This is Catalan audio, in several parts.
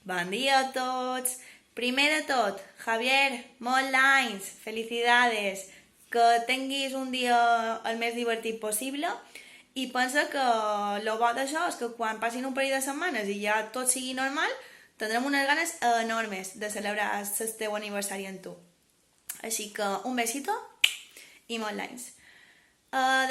Bon dia a tots. Primer de tot, Javier, molts anys, felicidades, que tinguis un dia el més divertit possible i pensa que el bo d'això és que quan passin un parell de setmanes i ja tot sigui normal, tindrem unes ganes enormes de celebrar el teu aniversari amb tu. Així que un besito i molts anys.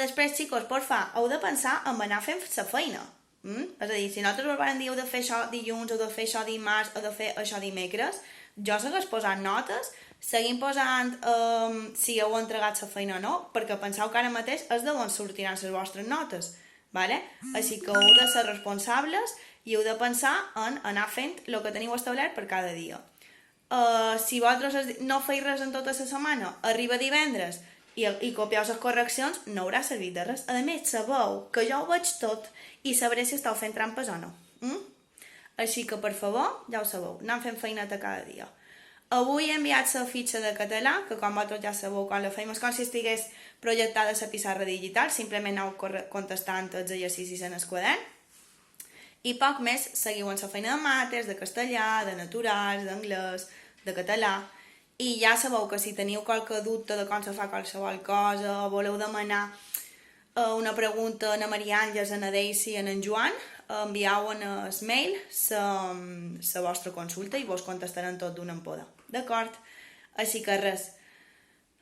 Després, xicos, porfa, heu de pensar en anar fent la feina. És a dir, si nosaltres us vam dir heu de fer això dilluns, heu de fer això dimarts, heu de fer això dimecres, jo segueix posant notes, seguim posant si heu entregat la feina o no, perquè penseu que ara mateix és d'on sortiran les vostres notes. Vale? Així que heu de ser responsables i heu de pensar en anar fent el que teniu establert per cada dia. Si vosaltres no feu res en tota la setmana, arriba divendres i copieu les correccions, no haurà servit de res. A més, sabeu que jo ho veig tot i sabré si esteu fent trampes o no. Així que, per favor, ja ho sabeu, anem fent feineta cada dia. Avui he enviat la fitxa de català, que com vosaltres ja sabeu, quan la feim és com si estigués projectada a la pissarra digital, simplement aneu contestant els exercicis en el quadern. I poc més, seguiu en la feina de mates, de castellà, de naturals, d'anglès, de català. I ja sabeu que si teniu qualque dubte de com se fa qualsevol cosa o voleu demanar una pregunta a na Maria Àngels, a na Daisy, a en Joan, envieu en el mail la vostra consulta i vos contestaran tot d'un poda. D'acord? Així que res,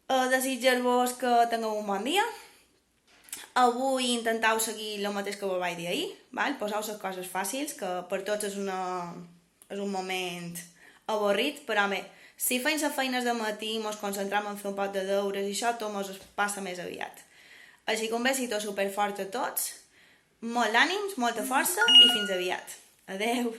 desitjar-vos que tingueu un bon dia. Avui intenteu seguir el mateix que vos vaig dir ahir, val? Poseu les coses fàcils, que per tots és un moment avorrit, però bé, si feim les feines de matí, ens concentrem en fer un poc de deures i això tot ens passa més aviat. Així que un besito superfort a tots, molt ànims, molta força i fins aviat. Adeu!